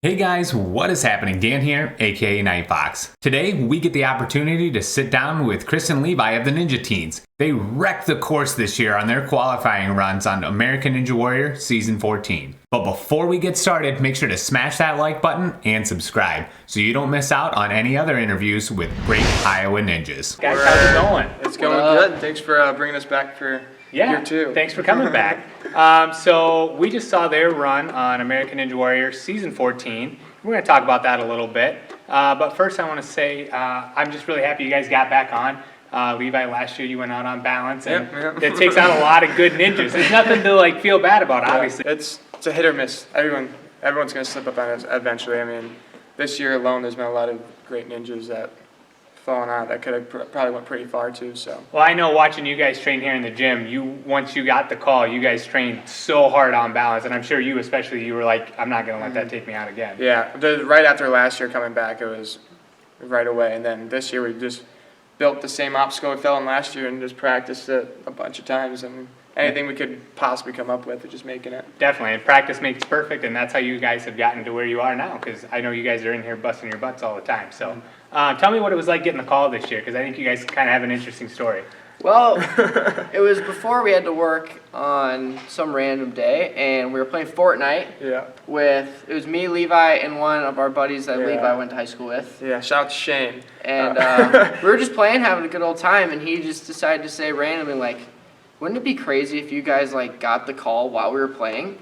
Hey guys, what is happening? Dan here, aka Nightfox. Today, we get the opportunity to sit down with Chris and Levi of the Ninja Teens. They wrecked the course this year on their qualifying runs on American Ninja Warrior Season 14. But before we get started, make sure to smash that like button and subscribe so you don't miss out on any other interviews with great Iowa ninjas. Guys, how's it going? It's going good. Thanks for bringing us back for year two. Thanks for coming back. So we just saw their run on American Ninja Warrior Season 14. We're going to talk about that a little bit. But first I want to say I'm just really happy you guys got back on. Levi, last year you went out on balance, and it takes out a lot of good ninjas. There's nothing to feel bad about, obviously. It's a hit or miss. Everyone's going to slip up on it eventually. I mean, this year alone there's been a lot of great ninjas that fallen out that could have probably went pretty far too. So. Well, I know watching you guys train here in the gym, once you got the call, you guys trained so hard on balance, and I'm sure you especially, you were like, I'm not going to let that take me out again. Yeah, right after last year coming back, it was right away, and then this year we just built the same obstacle we fell in last year and just practiced it a bunch of times, and anything we could possibly come up with, just making it. Definitely, and practice makes perfect, and that's how you guys have gotten to where you are now, because I know you guys are in here busting your butts all the time. So tell me what it was like getting the call this year, because I think you guys kind of have an interesting story. Well, it was before we had to work on some random day, and we were playing Fortnite it was me, Levi, and one of our buddies that Levi went to high school with. Yeah, shout out to Shane. And we were just playing, having a good old time, and he just decided to say randomly, wouldn't it be crazy if you guys got the call while we were playing?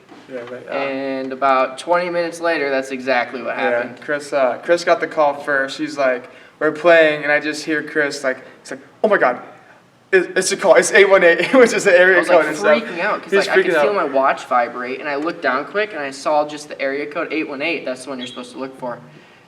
And about 20 minutes later, that's exactly what happened. Chris got the call first. He's like, we're playing, and I just hear Chris he's like, oh my God, it's a call. It's 818, which is the area code. I was freaking out because I could feel my watch vibrate, and I looked down quick, and I saw just the area code 818. That's the one you're supposed to look for.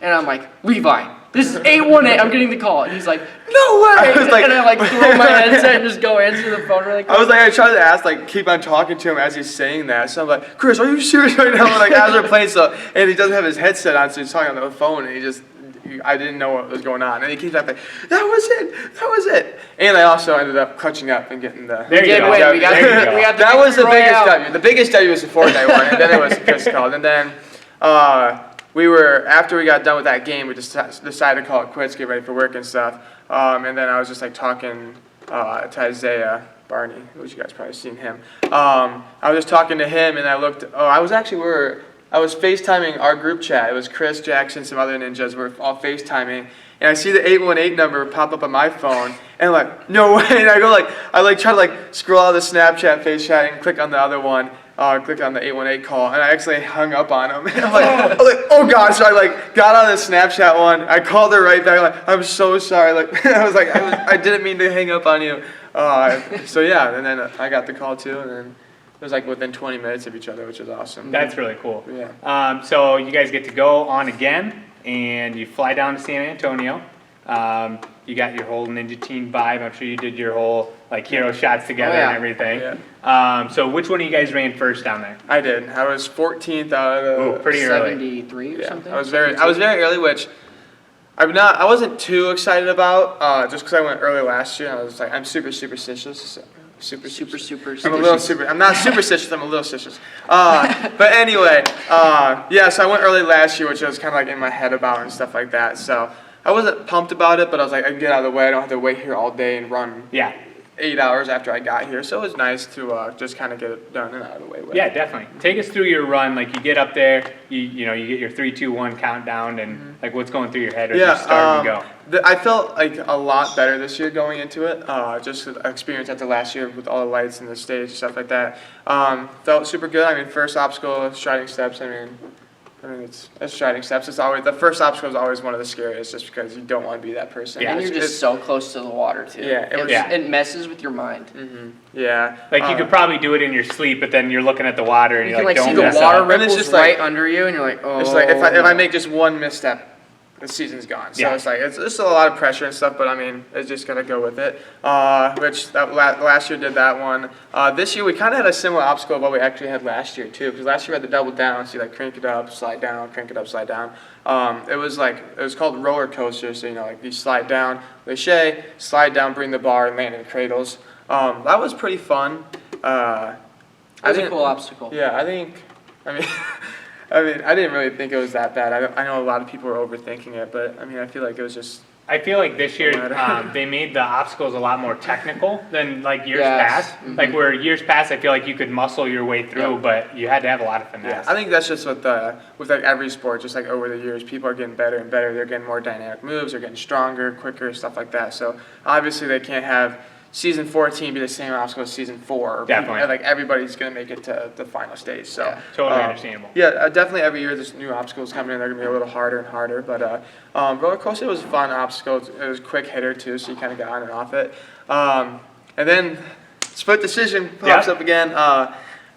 And I'm like, Levi, this is 818. I'm getting the call. And he's like, no way. And I throw my headset and just go answer the phone really quick. I tried to ask, keep on talking to him as he's saying that. So I'm like, Chris, are you serious right now? As we're playing stuff. And he doesn't have his headset on, so he's talking on the phone, and I didn't know what was going on. And he keeps like, that was it. And I also ended up clutching up and getting the... There you go. We got that was the biggest W. The biggest W was the Fortnite one, and then it was Chris called. And then after we got done with that game, we just decided to call it quits, get ready for work and stuff. And then I was just talking to Isaiah Barney, which you guys probably seen him. I was just talking to him, and I looked. I was FaceTiming our group chat. It was Chris, Jackson, some other ninjas. We're all FaceTiming, and I see the 818 number pop up on my phone, and I'm like, no way. And I go I try to scroll out of the Snapchat face chat and click on the other one. Click on the 818 call, and I actually hung up on him. And I was like, oh God. So I got out of the Snapchat one. I called her right back, I'm so sorry. I didn't mean to hang up on you. So yeah, and then I got the call too, and then it was within 20 minutes of each other, which is awesome. That's really cool. Yeah. So you guys get to go on again, and you fly down to San Antonio. You got your whole Ninja Teen vibe. I'm sure you did your whole hero shots together and everything. Yeah. So which one of you guys ran first down there? I did. I was 14th out of pretty 73 early. or something. I was very early, which I wasn't too excited about, just because I went early last year. I was I'm super superstitious. I'm not superstitious. I'm a little stitious. But anyway, so I went early last year, which I was kind of in my head about and stuff like that. So I wasn't pumped about it, but I was I can get out of the way. I don't have to wait here all day and run 8 hours after I got here. So it was nice to just kind of get it done and out of the way with. Yeah, definitely. Take us through your run. You get up there, you get your 3, 2, 1 countdown, and what's going through your head as you're starting to go. I felt a lot better this year going into it. Just the experience after last year with all the lights and the stage and stuff like that. Felt super good. First obstacle, striding steps. It's striding steps. It's always the first obstacle is always one of the scariest, just because you don't want to be that person. Yeah, and you're just so close to the water too. Yeah, it messes with your mind. Mm-hmm. Yeah, you could probably do it in your sleep, but then you're looking at the water and you you're can don't see mess the water up. ripples just right under you, and you're oh. It's if I make just one misstep, the season's gone. So it's still a lot of pressure and stuff, but it's just gotta go with it. Which last year did that one. This year we kind of had a similar obstacle of what we actually had last year too, because last year we had the double down, so you crank it up, slide down, crank it up, slide down. It was called roller coaster, so you slide down, lâché, slide down, bring the bar, and land in cradles. That was pretty fun. That was a cool obstacle. Yeah, I mean, I didn't really think it was that bad. I know a lot of people were overthinking it, but I mean, I feel like it was just. I feel like this year they made the obstacles a lot more technical than like years past. Mm-hmm. Like where years past, I feel like you could muscle your way through, but you had to have a lot of finesse. Yeah, I think that's just with like every sport, just like over the years, people are getting better and better. They're getting more dynamic moves. They're getting stronger, quicker, stuff like that. So obviously they can't have season 14 be the same obstacle as season 4. Definitely. Like everybody's gonna make it to the final stage. So Totally understandable. Yeah, definitely every year there's new obstacles coming in. They're gonna be a little harder and harder. But roller coaster was a fun obstacle. It was a quick hitter too, so you kind of got on and off it. And then split decision pops up again.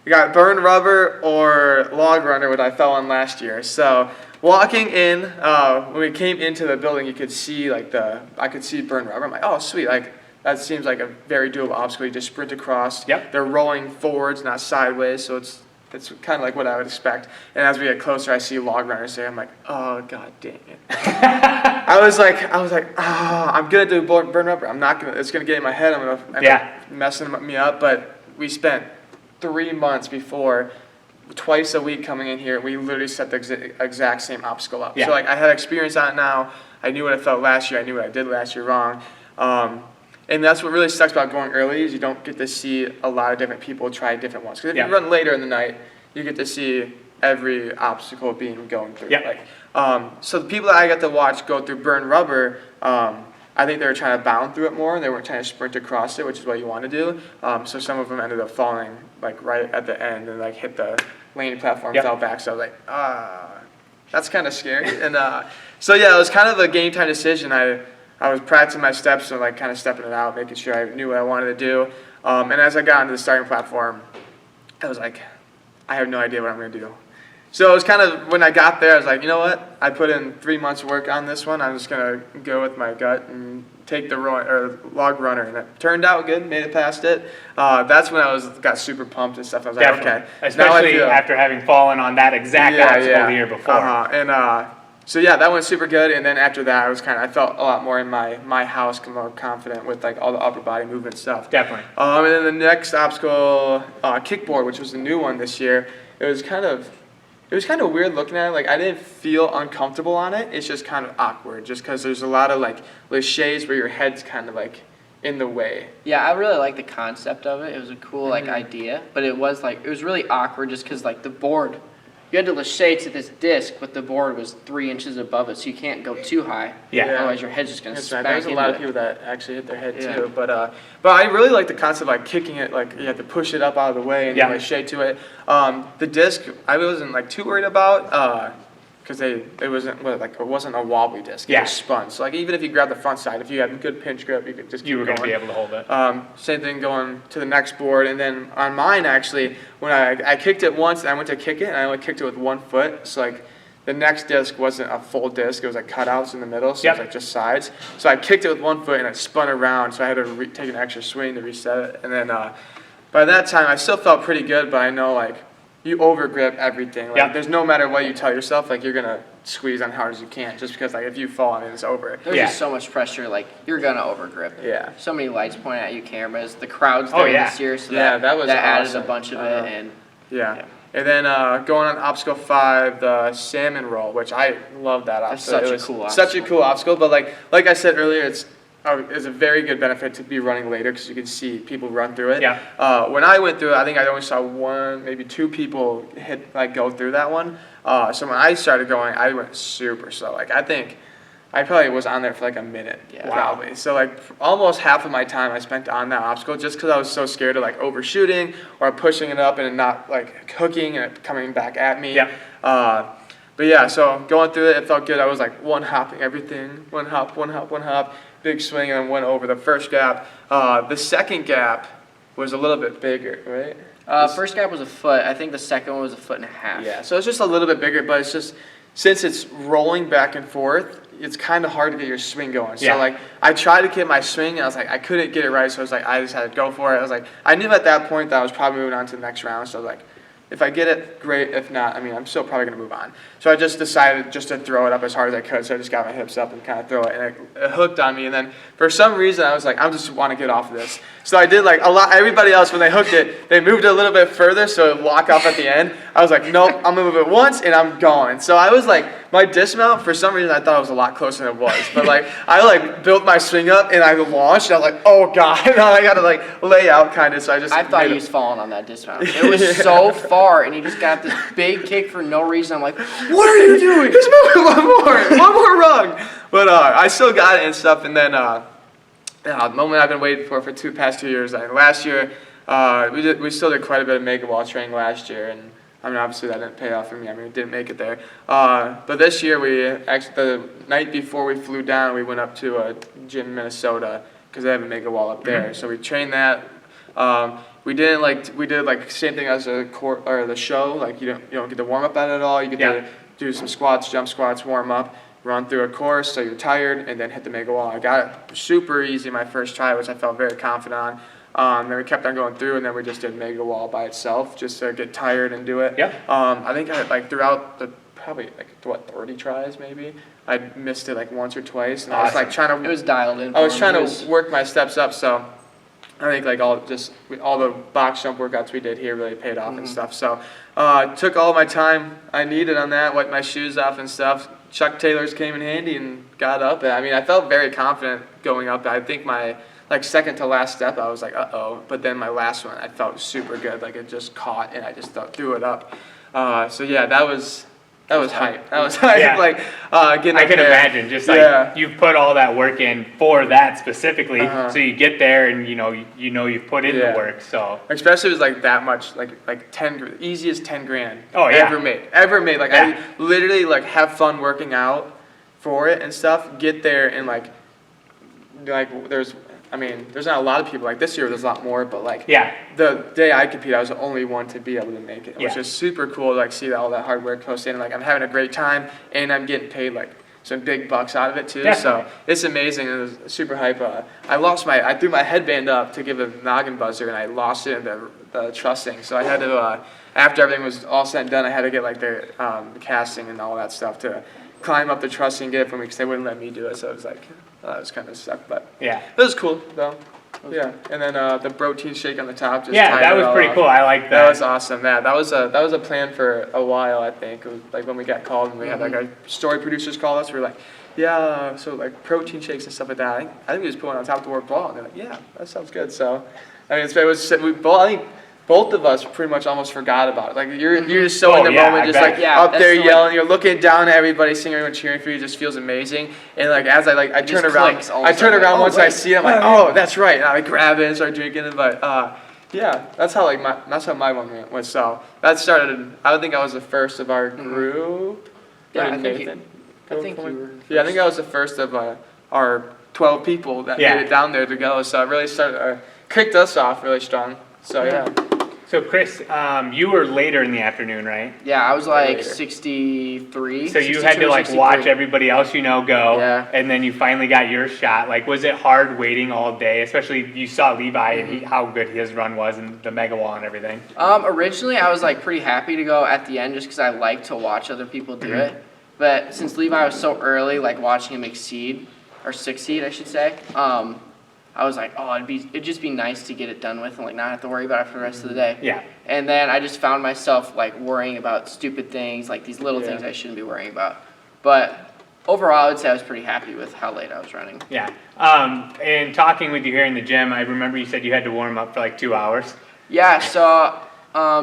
We got burn rubber or log runner, which I fell on last year. So walking in, when we came into the building, you could see I could see burn rubber. I'm like, oh sweet, like that seems like a very doable obstacle. You just sprint across. Yep. They're rolling forwards, not sideways, so it's kind of like what I would expect. And as we get closer, I see log runners there. I'm like, oh god dang it. I was like, I'm gonna do burn rubber. I'm not gonna. It's gonna get in my head. I'm gonna end up messing me up. But we spent 3 months before, twice a week coming in here. We literally set the exact same obstacle up. Yeah. So like I had experience on it now. I knew what I felt last year. I knew what I did last year wrong. And that's what really sucks about going early is you don't get to see a lot of different people try different ones. Because if you run later in the night, you get to see every obstacle going through. Yep. So the people that I got to watch go through burn rubber, I think they were trying to bound through it more, and they weren't trying to sprint across it, which is what you want to do. So some of them ended up falling like right at the end and like hit the landing platform, fell back. So I was like, that's kind of scary. And so yeah, it was kind of a game time decision. I was practicing my steps and like kind of stepping it out, making sure I knew what I wanted to do. And as I got onto the starting platform, I was like, I have no idea what I'm going to do. So it was kind of, when I got there, I was like, you know what? I put in 3 months of work on this one. I'm just going to go with my gut and take the log runner. And it turned out good, made it past it. That's when I got super pumped and stuff. I was like, okay. Especially after having fallen on that exact obstacle the year before. So yeah, that went super good, and then after that, I felt a lot more in my house, more confident with like all the upper body movement stuff. Definitely. And then the next obstacle, kickboard, which was the new one this year. It was kind of weird looking at it. Like I didn't feel uncomfortable on it. It's just kind of awkward, just because there's a lot of like laches where your head's kind of like in the way. Yeah, I really like the concept of it. It was a cool like idea, but it was really awkward just because like the board. You had to lache to this disc, but the board was 3 inches above it, so you can't go too high. Yeah. Otherwise, your head's just going to smack into it. There's a lot of people that actually hit their head too. But I really like the concept of like kicking it, like you have to push it up out of the way and lache to it. The disc, I wasn't like too worried about because it wasn't a wobbly disc. It was spun. So like even if you grab the front side, if you have a good pinch grip, you could just keep going. You were going to be able to hold it. Same thing going to the next board, and then on mine actually, when I kicked it once, and I went to kick it, and I only kicked it with 1 foot. So like the next disc wasn't a full disc; it was like cutouts in the middle, so it was like just sides. So I kicked it with 1 foot, and it spun around. So I had to take an extra swing to reset it, and then by that time I still felt pretty good, but I know like. You overgrip everything. Like there's no matter what you tell yourself, like you're gonna squeeze on hard as you can, just because like if you fall on it, it's over. There's just so much pressure, like you're gonna overgrip. Yeah. So many lights pointing at you, cameras. The crowd's there this year, so that added a bunch of it. And and then going on obstacle 5, the salmon roll, which I love that obstacle. That's such a cool obstacle, but like I said earlier, it's a very good benefit to be running later because you can see people run through it. Yeah. When I went through it, I think I only saw 1, maybe 2 people go through that one. So when I started going, I went super slow. Like I think I probably was on there for like a minute, probably. So like almost half of my time I spent on that obstacle just because I was so scared of like overshooting or pushing it up and it not like hooking and it coming back at me. Yeah. But yeah, so going through it felt good. I was like one-hopping everything, one hop. Big swing, and then went over the first gap. The second gap was a little bit bigger, right? First gap was a foot. I think the second one was 1.5 feet. Yeah, so it's just a little bit bigger, but it's just, since it's rolling back and forth, it's kind of hard to get your swing going. So like, I tried to get my swing, and I was like, I couldn't get it right, so I was like, I just had to go for it. I was like, I knew at that point that I was probably moving on to the next round, so I was like, If I get it, great. If not, I mean, I'm still probably going to move on. So I just decided just to throw it up as hard as I could. So I just got my hips up and kind of throw it, and it hooked on me. And then for some reason, I was like, I just want to get off of this. So I did like a lot. Everybody else, when they hooked it, they moved it a little bit further so it would lock off at the end. I was like, nope, I'm going to move it once, and I'm going. So I was like, my dismount, for some reason, I thought it was a lot closer than it was. But like, I like built my swing up, and I launched, and I was like, oh God. And I got to like lay out kind of. So I thought he was falling on that dismount. It was so far, and he just got this big kick for no reason. I'm like, what are you doing? Just move it one more rung. But I still got it and stuff. And then the moment I've been waiting for past 2 years. Last year, we still did quite a bit of mega wall training last year, and I mean, obviously that didn't pay off for me. I mean, we didn't make it there. But this year, the night before we flew down, we went up to a gym in Minnesota because they have a mega wall up there. So we trained that. We did like same thing as the show. Like you don't get to warm up at it at all. You get to do some squats, jump squats, warm up, run through a course so you're tired, and then hit the mega wall. I got it super easy my first try, which I felt very confident on. Then we kept on going through, and then we just did mega wall by itself just to get tired and do it. I think throughout the probably 30 tries maybe. I missed it like once or twice, and I was like trying to. It was dialed in. I was trying to work my steps up, so I think like all the box jump workouts we did here really paid off and stuff. So took all my time I needed on that, wiped my shoes off and stuff. Chuck Taylor's came in handy and got up. And I mean, I felt very confident going up. I think my second to last step, I was like, uh-oh. But then my last one, I felt super good. Like it just caught, and I just threw it up. So yeah, that was hype. That was hype. Yeah. Getting I up can there. imagine, just like you've put all that work in for that specifically, so you get there and you know you've put in the work. So especially it was like that much, like 10, easiest 10 grand ever made. Like I literally like have fun working out for it and stuff. Get there and like there's not a lot of people. Like this year, there's a lot more, but the day I competed, I was the only one to be able to make it, which is super cool to like see all that hard work posted. And like I'm having a great time, and I'm getting paid like some big bucks out of it too. Definitely. So it's amazing. It was super hype. I threw my headband up to give a noggin buzzer, and I lost it in the trussing. So I had to after everything was all said and done, I had to get like the casting and all that stuff to climb up the trussing and get it for me because they wouldn't let me do it. So it was like. That was kind of sucked, but it was cool though. And then the protein shake on the top. That was pretty cool. I like that. That was awesome. That was a plan for a while. I think it was like when we got called and we had like our story producers call us. We were like, so like protein shakes and stuff like that. I think we just put one on top of the word ball, and they're like, yeah, that sounds good. So I mean, I think both of us pretty much almost forgot about it. Like you're just so in the moment, just up there yelling. You're looking down at everybody, seeing everyone cheering for you. It just feels amazing. And like as I turn around once I see it, I'm like, oh, that's right. And I grab it and start drinking it. But that's how my one went. So that started. I think I was the first of our group. Yeah, I think you were. Yeah, I think I was the first of our 12 people that made it down there to go. So it really kicked us off really strong. So yeah. So Chris, you were later in the afternoon, right? Yeah, I was like 63. So you had to like 63. watch everybody else go, and then you finally got your shot. Like, was it hard waiting all day? Especially you saw Levi and how good his run was and the mega wall and everything. Originally, I was like pretty happy to go at the end just because I like to watch other people do it. But since Levi was so early, like watching him succeed, I should say. I was like, oh, it'd just be nice to get it done with and like not have to worry about it for the rest of the day. Yeah. And then I just found myself like worrying about stupid things, like these little things I shouldn't be worrying about. But overall, I would say I was pretty happy with how late I was running. Yeah. And talking with you here in the gym, I remember you said you had to warm up for like 2 hours. Yeah. So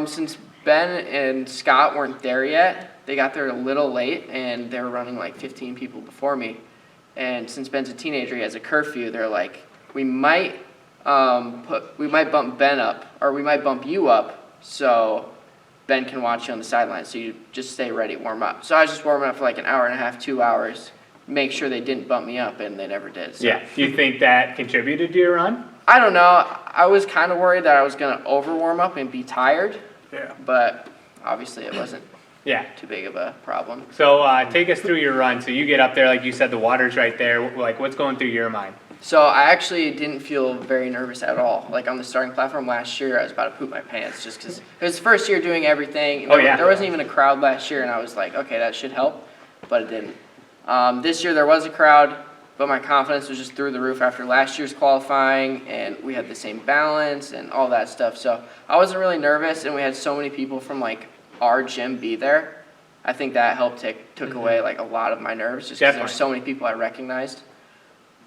since Ben and Scott weren't there yet, they got there a little late and they were running like 15 people before me. And since Ben's a teenager, he has a curfew. They're like, we might bump Ben up, or we might bump you up, so Ben can watch you on the sidelines. So you just stay ready, warm up. So I was just warming up for like an hour and a half, 2 hours, make sure they didn't bump me up, and they never did. So. Yeah. Do you think that contributed to your run? I don't know. I was kind of worried that I was going to over warm up and be tired. Yeah. But obviously it wasn't. Yeah. Too big of a problem. So take us through your run. So you get up there, like you said, the water's right there. Like, what's going through your mind? So I actually didn't feel very nervous at all. Like on the starting platform last year, I was about to poop my pants just because it was the first year doing everything. There wasn't even a crowd last year, and I was like, okay, that should help, but it didn't. This year there was a crowd, but my confidence was just through the roof after last year's qualifying, and we had the same balance and all that stuff. So I wasn't really nervous, and we had so many people from like our gym be there. I think that helped took away like a lot of my nerves just because there's so many people I recognized.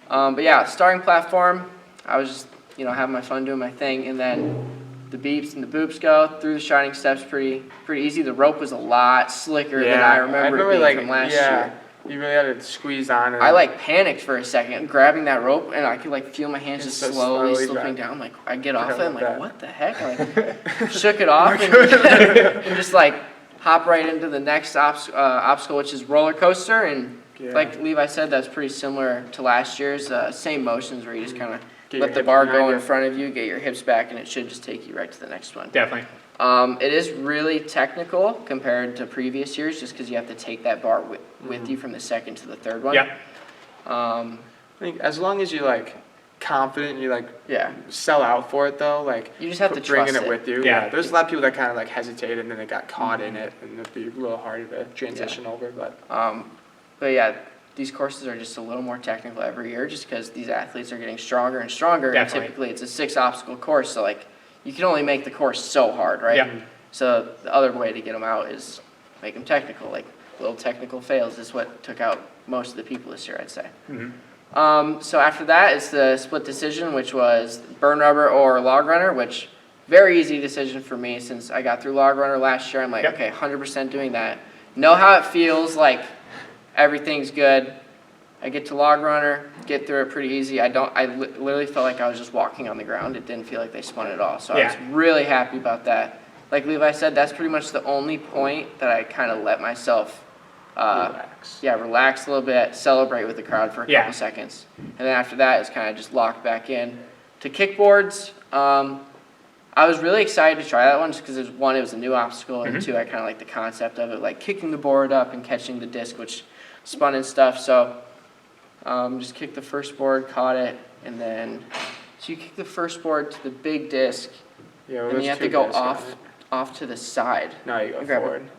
But yeah, starting platform, I was just, having my fun doing my thing, and then the beeps and the boops go through the shining steps pretty easy. The rope was a lot slicker than I remember it being from last year. You really had to squeeze on it. I panicked for a second, grabbing that rope, and I could feel my hands just slowly slipping down. I get off it, I'm like, what the heck? I shook it off and just hop right into the next obstacle, which is roller coaster. And like Levi said, that's pretty similar to last year's. Same motions where you just kind of let the bar go in front of you, get your hips back, and it should just take you right to the next one. Definitely. It is really technical compared to previous years just because you have to take that bar with you from the second to the third one. Yep. I think as long as you're confident, you sell out for it though, you just have to bringing trust it with you. Yeah. There's a lot of people that kind of hesitate and then they got caught in it, and it'd be a little harder to transition over. But yeah, these courses are just a little more technical every year just because these athletes are getting stronger and stronger. Definitely. And typically it's a 6 obstacle course, so you can only make the course so hard, right? Yep. So the other way to get them out is make them technical. Little technical fails is what took out most of the people this year, I'd say. Mm-hmm. So after that, it's the split decision, which was burn rubber or log runner, which very easy decision for me since I got through log runner last year. I'm okay, 100% doing that. Know how it feels, everything's good. I get to log runner, get through it pretty easy. I literally felt like I was just walking on the ground. It didn't feel like they spun at all. So I was really happy about that. Like Levi said, that's pretty much the only point that I kind of let myself relax a little bit, celebrate with the crowd for a couple seconds. And then after that, it's kind of just locked back in. To kickboards, I was really excited to try that one just because one, it was a new obstacle, and two, I kind of like the concept of it, kicking the board up and catching the disc, which spun and stuff. So just kicked the first board, caught it, and then so you kick the first board to the big disc, and you have to go off to the side. No, you go forward.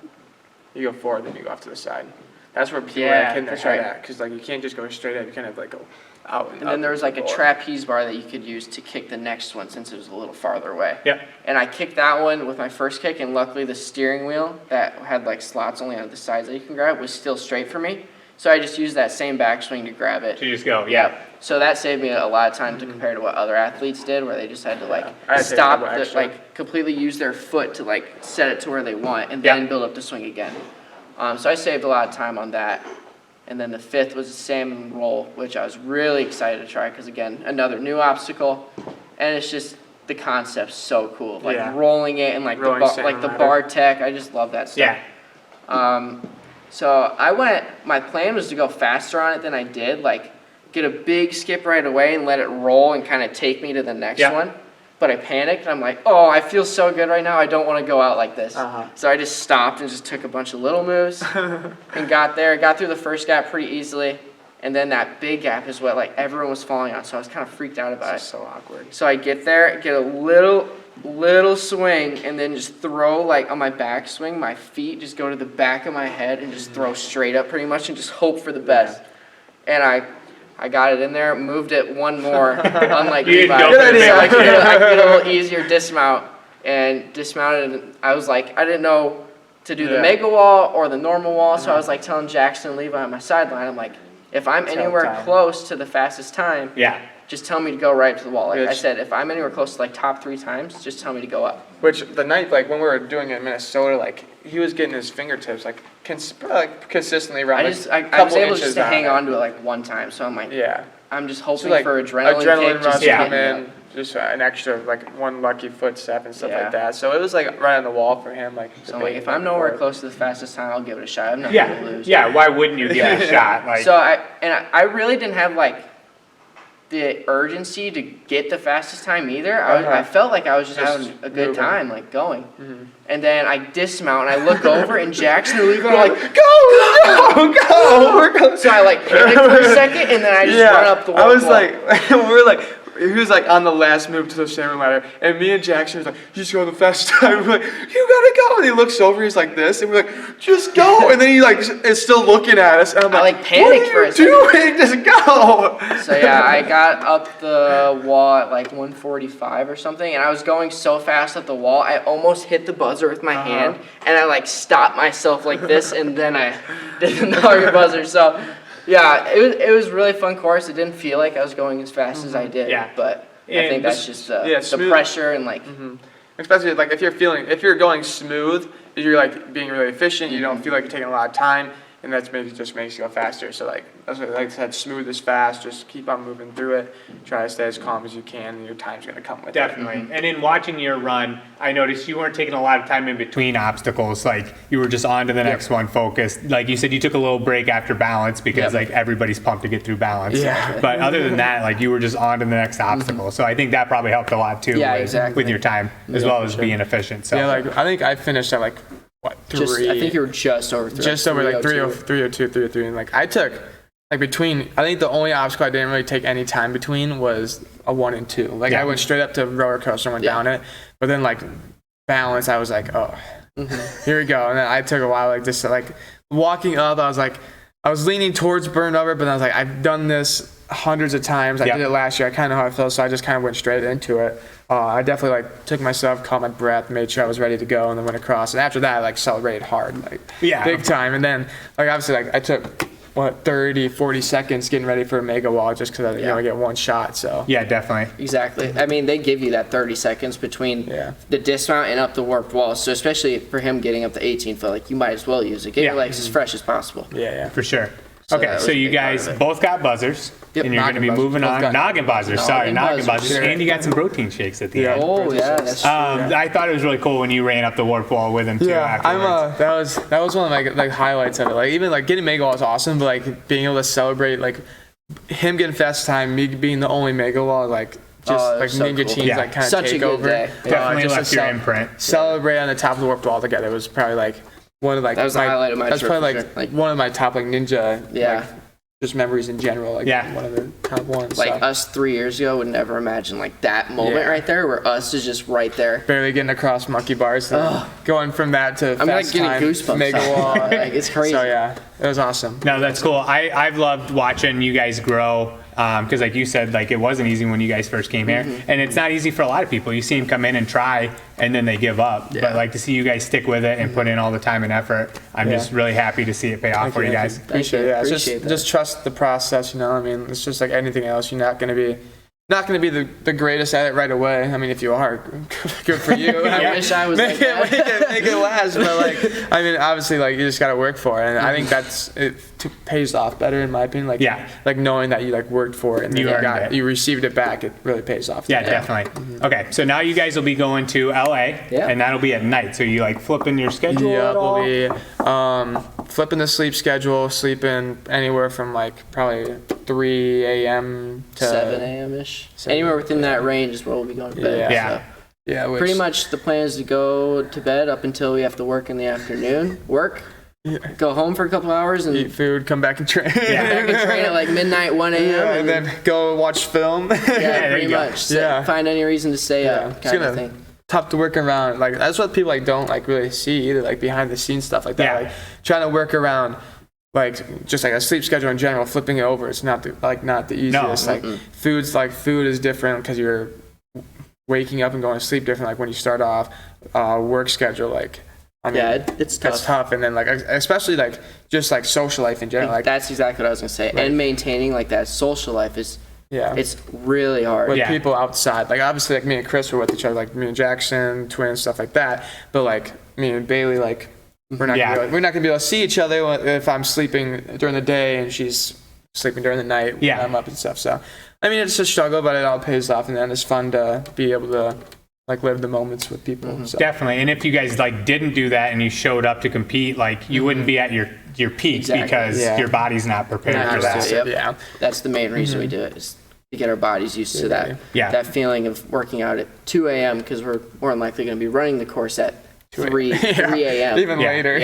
You go forward, then you go off to the side. That's where people can try that, because you can't just go straight up. You kind of go out. And then there was a trapeze bar that you could use to kick the next one since it was a little farther away. Yep. And I kicked that one with my first kick, and luckily the steering wheel that had slots only on the sides that you can grab was still straight for me. So I just used that same backswing to grab it. To just go, yeah. So that saved me a lot of time to compare to what other athletes did, where they just had to stop, completely use their foot to set it to where they want, and then build up the swing again. So I saved a lot of time on that. And then the fifth was the salmon roll, which I was really excited to try because, again, another new obstacle, and it's just the concept's so cool. Rolling it and the bar tech, I just love that stuff. Yeah. So my plan was to go faster on it than I did, get a big skip right away and let it roll and kind of take me to the next one. But I panicked, and I'm I feel so good right now, I don't want to go out like this. So I just stopped and just took a bunch of little moves and got through the first gap pretty easily. And then that big gap is what everyone was falling on, so I was kind of freaked out about it. So awkward. So I get there, get a little swing, and then just throw on my back swing, my feet just go to the back of my head and just throw straight up pretty much and just hope for the best. And I got it in there, moved it one more, unlike Levi. So I could get a little easier dismount, and dismounted, and I was I didn't know to do the mega wall or the normal wall, so I was telling Jackson and Levi on my sideline, I'm if I'm anywhere close to the fastest time, just tell me to go right to the wall. I said, if I'm anywhere close to top 3 times, just tell me to go up. Which the night, when we were doing it in Minnesota, he was getting his fingertips consistently around. I was able just to hang on to it one time, so I'm I'm just hoping for adrenaline rush come in, just an extra one lucky footstep and stuff like that. So it was right on the wall for him. So if I'm nowhere close to the fastest time, I'll give it a shot. I have nothing to lose. Yeah. Why wouldn't you give it a shot? So I really didn't have the urgency to get the fastest time either. I felt I was just having a good time, going. And then I dismount and I look over and Jackson and Levi are go! go. So I like panicked for a second, and then I just run up the wall. I was like, he was like on the last move to the salmon ladder, and me and Jackson was like, you just go the fastest time. We're like, you gotta go. And he looks over, he's like this, and we're like, just go. And then he like is still looking at us, and I'm like panicked for a second. what are you doing? Just go. So yeah, I got up the wall at like 145 or something, and I was going so fast up the wall, I almost hit the buzzer with my hand, and I like stopped myself like this, and then I did the target buzzer. So. Yeah, it was really fun course. It didn't feel like I was going as fast as I did, but I think that's just the pressure and like. Especially like if you're going smooth, you're like being really efficient. You don't feel like you're taking a lot of time, and that's maybe just makes you go faster. So like I said, smooth is fast. Just keep on moving through it. Try to stay as calm as you can, and your time's gonna come with it. Definitely. And in watching your run, I noticed you weren't taking a lot of time in between obstacles. Like you were just on to the next one, focused. Like you said, you took a little break after balance because like everybody's pumped to get through balance. Yeah. But other than that, like you were just on to the next obstacle. So I think that probably helped a lot too. With your time as well as being efficient. So yeah, like I think I finished at like what 3. I think you were just over 3. Just over like 302, 303, and like I took. Like between, I think the only obstacle I didn't really take any time between was a 1 and 2. Like I went straight up to roller coaster and went down it, but then like balance, I was like, oh, here we go. And then I took a while, like just like walking up, I was leaning towards burn rubber, but I was like, I've done this hundreds of times. I did it last year. I kind of know how I felt, so I just kind of went straight into it. I definitely like took myself, caught my breath, made sure I was ready to go, and then went across. And after that, I like celebrated hard, like big time. And then like obviously like I took 30, 40 seconds getting ready for a mega wall just because you only get one shot. So yeah, definitely. Exactly. I mean, they give you that 30 seconds between the dismount and up the warped wall. So especially for him getting up to 18 foot, like you might as well use it. Get your legs as fresh as possible. Yeah, for sure. Okay, so you guys both got buzzers, and you're going to be moving on. Noggin buzzers, noggin buzzers. And you got some protein shakes at the end. Oh, yeah, that's true. I thought it was really cool when you ran up the warp wall with him, too, afterwards. That was one of my like highlights of it. Like, even, like, getting mega wall is awesome, but, like, being able to celebrate, like, him getting fast time, me being the only mega wall, like, just like so Ninja cool. Teams, like, kind of Such take a good over. day. Definitely just left your imprint. Celebrate on the top of the warped wall together was probably, like, one of, like, that was the highlight of my That's trip, probably, like, one of my top, like, Ninja, like, just memories in general, like one of the top ones. Like us 3 years ago would never imagine like that moment right there where us is just right there. Barely getting across monkey bars. Going from that to I'm fast like getting time, goosebumps. mega wall. Like it's crazy. So yeah, it was awesome. No, that's cool. I've loved watching you guys grow because like you said, like it wasn't easy when you guys first came here, and it's not easy for a lot of people. You see them come in and try, and then they give up. But like to see you guys stick with it and put in all the time and effort, I'm just really happy to see it pay off for you guys. Appreciate it. Yeah, just trust the process. You know, I mean, it's just like anything else. You're not going to be the greatest at it right away. I mean, if you are, good for you. I wish I was make it last. But like, I mean, obviously, like you just got to work for it, and I think it pays off better in my opinion. Like, like knowing that you like worked for it and you received it back, it really pays off. Yeah, definitely. Okay, so now you guys will be going to LA, and that'll be at night. So you like flipping your schedule at all? We'll be flipping the sleep schedule, sleeping anywhere from like probably 3 a.m. to 7 a.m. ish. Anywhere within that range is where we'll be going to bed. Yeah. Pretty much the plan is to go to bed up until we have to work in the afternoon. Go home for a couple hours and eat food, come back and train. Back and train at like midnight, 1 a.m. And then go watch film. Pretty much. So find any reason to stay up, kind of thing. Tough to work around. Like that's what people like don't like really see either. Like behind the scenes stuff like that. Like trying to work around. Like just like a sleep schedule in general, flipping it over, it's not the easiest. Like food is different because you're waking up and going to sleep different. Like when you start off, work schedule, like I mean, it's tough. It's tough, and then like especially like just like social life in general. Like that's exactly what I was gonna say. And maintaining like that social life is it's really hard. With people outside, like obviously like me and Chris were with each other, like me and Jackson, twins, stuff like that. But like me and Bailey, like. We're not gonna be able to see each other if I'm sleeping during the day and she's sleeping during the night when I'm up and stuff. So, I mean, it's a struggle, but it all pays off, and then it's fun to be able to like live the moments with people. So. Definitely, and if you guys like didn't do that and you showed up to compete, like you wouldn't be at your peak because your body's not prepared for that. Yeah, that's the main reason we do it. Is to get our bodies used to that feeling of working out at 2 a.m. because we're more than likely going to be running the course at 3 a.m. Even later.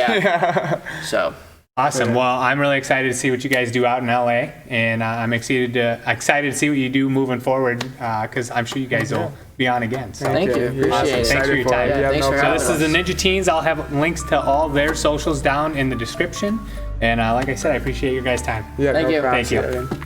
So Awesome. Well, I'm really excited to see what you guys do out in LA, and I'm excited to see what you do moving forward, because I'm sure you guys will be on again. So. Thank you. Appreciate it. Thanks for your time. Yeah, thanks for having us. This is the Ninja Teens. I'll have links to all their socials down in the description. And like I said, I appreciate your guys' time. Yeah, Thank you. Thank you.